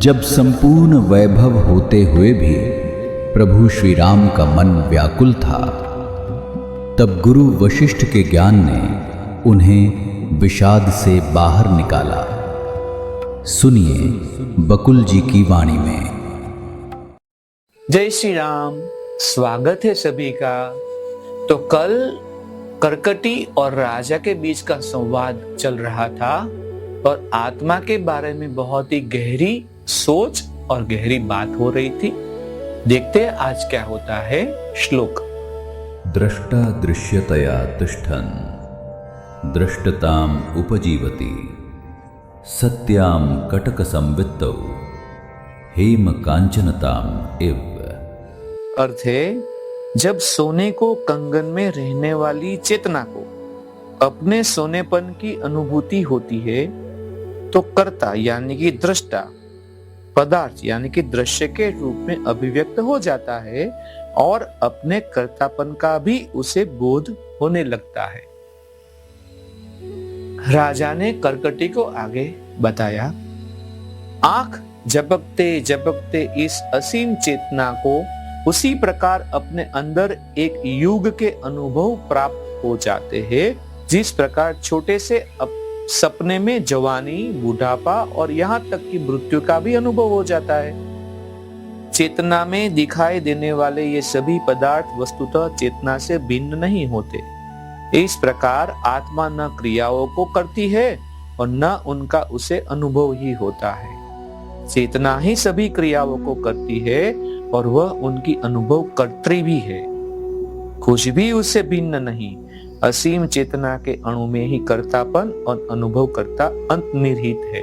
जब संपूर्ण वैभव होते हुए भी प्रभु श्री राम का मन व्याकुल था, तब गुरु वशिष्ठ के ज्ञान ने उन्हें विषाद से बाहर निकाला। सुनिए बकुल जी की वाणी में। जय श्री राम। स्वागत है सभी का। तो कल करकटी और राजा के बीच का संवाद चल रहा था और आत्मा के बारे में बहुत ही गहरी सोच और गहरी बात हो रही थी। देखते हैं आज क्या होता है। श्लोक। दृष्टा दृश्यतया तिष्ठन् दृष्टताम उपजीवति सत्याम कटक संवित्तौ हेम कांचनताम इव। अर्थ है, जब सोने को कंगन में रहने वाली चेतना को अपने सोनेपन की अनुभूति होती है तो कर्ता यानी कि दृष्टा पदार्थ यानी कि दृश्य के रूप में अभिव्यक्त हो जाता है और अपने कर्तापन का भी उसे बोध होने लगता है। राजा ने करकटी को आगे बताया, आंख झपकते झपकते इस असीम चेतना को उसी प्रकार अपने अंदर एक युग के अनुभव प्राप्त हो जाते हैं जिस प्रकार छोटे से सपने में जवानी, बुढ़ापा और यहाँ तक कि मृत्यु का भी अनुभव हो जाता है। चेतना में दिखाई देने वाले ये सभी पदार्थ वस्तुतः चेतना से भिन्न नहीं होते। इस प्रकार आत्मा न क्रियाओं को करती है और न उनका उसे अनुभव ही होता है। चेतना ही सभी क्रियाओं को करती है और वह उनकी अनुभव कर्त्री भी है। कुछ भी उससे भिन्न नहीं। असीम चेतना के अणु में ही कर्तापन और अनुभव कर्ता अंतर्निहित है।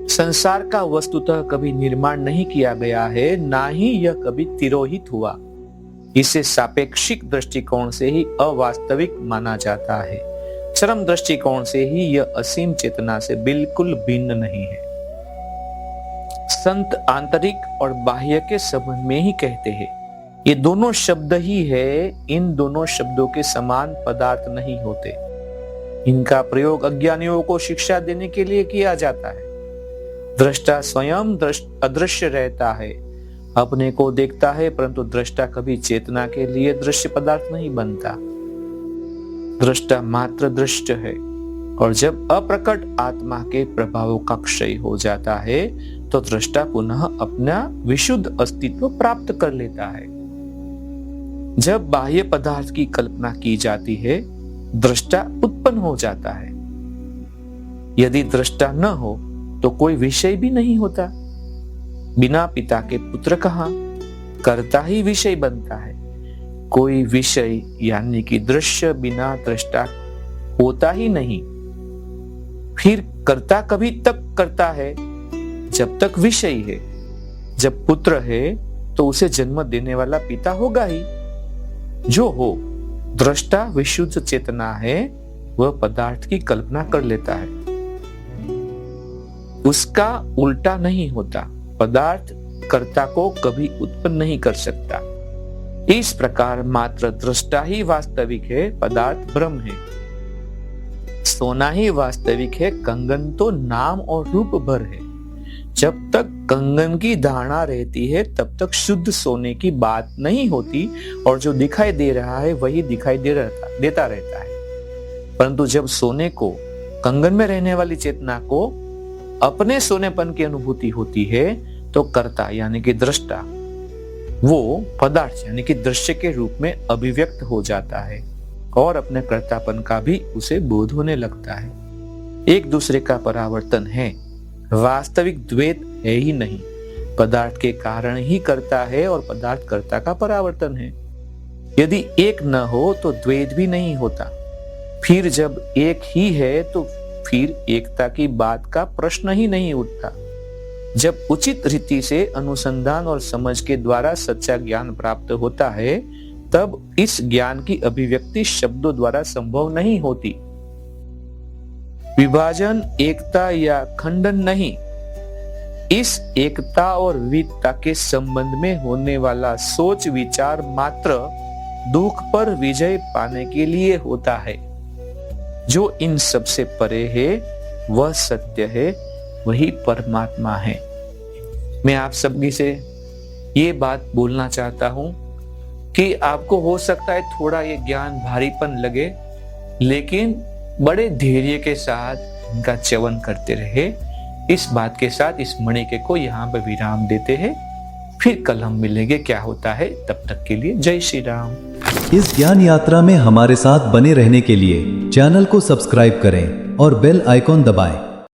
संसार का वस्तुतः कभी निर्माण नहीं किया गया है, ना ही यह कभी तिरोहित हुआ। इसे सापेक्षिक दृष्टिकोण से ही अवास्तविक माना जाता है। चरम दृष्टिकोण से ही यह असीम चेतना से बिल्कुल भिन्न नहीं है। संत आंतरिक और बाह्य के संबंध में ही कहते हैं, ये दोनों शब्द ही है, इन दोनों शब्दों के समान पदार्थ नहीं होते। इनका प्रयोग अज्ञानियों को शिक्षा देने के लिए किया जाता है। दृष्टा स्वयं अदृश्य रहता है, अपने को देखता है, परंतु दृष्टा कभी चेतना के लिए दृश्य पदार्थ नहीं बनता। दृष्टा मात्र दृश्य है और जब अप्रकट आत्मा के प्रभावों का क्षय हो जाता है तो दृष्टा पुनः अपना विशुद्ध अस्तित्व प्राप्त कर लेता है। जब बाह्य पदार्थ की कल्पना की जाती है, दृष्टा उत्पन्न हो जाता है। यदि दृष्टा न हो तो कोई विषय भी नहीं होता। बिना पिता के पुत्र कहाँ, कर्ता ही विषय बनता है। कोई विषय यानी कि दृश्य बिना दृष्टा होता ही नहीं। फिर कर्ता कभी तक करता है जब तक विषय है। जब पुत्र है तो उसे जन्म देने वाला पिता होगा ही। जो हो, दृष्टा विशुद्ध चेतना है, वह पदार्थ की कल्पना कर लेता है। उसका उल्टा नहीं होता। पदार्थ कर्ता को कभी उत्पन्न नहीं कर सकता। इस प्रकार मात्र दृष्टा ही वास्तविक है, पदार्थ भ्रम है। सोना ही वास्तविक है, कंगन तो नाम और रूप भर है। जब तक कंगन की धारणा रहती है तब तक शुद्ध सोने की बात नहीं होती और जो दिखाई दे रहा है वही दिखाई देता रहता है। परंतु जब सोने को, कंगन में रहने वाली चेतना को अपने सोनेपन की अनुभूति होती है तो कर्ता यानी कि दृष्टा वो पदार्थ यानी कि दृश्य के रूप में अभिव्यक्त हो जाता है और अपने कर्तापन का भी उसे बोध होने लगता है। एक दूसरे का परावर्तन है, वास्तविक द्वैत है ही नहीं। पदार्थ के कारण ही कर्ता है और पदार्थ कर्ता का परावर्तन है। यदि एक न हो तो द्वैत भी नहीं होता। फिर जब एक ही है तो फिर एकता की बात का प्रश्न ही नहीं उठता। जब उचित रीति से अनुसंधान और समझ के द्वारा सच्चा ज्ञान प्राप्त होता है तब इस ज्ञान की अभिव्यक्ति शब्दों द्वारा संभव नहीं होती। विभाजन, एकता या खंडन नहीं, इस एकता और विविधता के संबंध में होने वाला सोच विचार मात्र दुख पर विजय पाने के लिए होता है। जो इन सब से परे है वह सत्य है, वही परमात्मा है। मैं आप सभी से ये बात बोलना चाहता हूं कि आपको हो सकता है थोड़ा ये ज्ञान भारीपन लगे, लेकिन बड़े धैर्य के साथ इनका च्यवन करते रहे। इस बात के साथ इस मणिके को यहाँ पे विराम देते हैं, फिर कल हम मिलेंगे क्या होता है। तब तक के लिए जय श्री राम। इस ज्ञान यात्रा में हमारे साथ बने रहने के लिए चैनल को सब्सक्राइब करें और बेल आइकॉन दबाएं।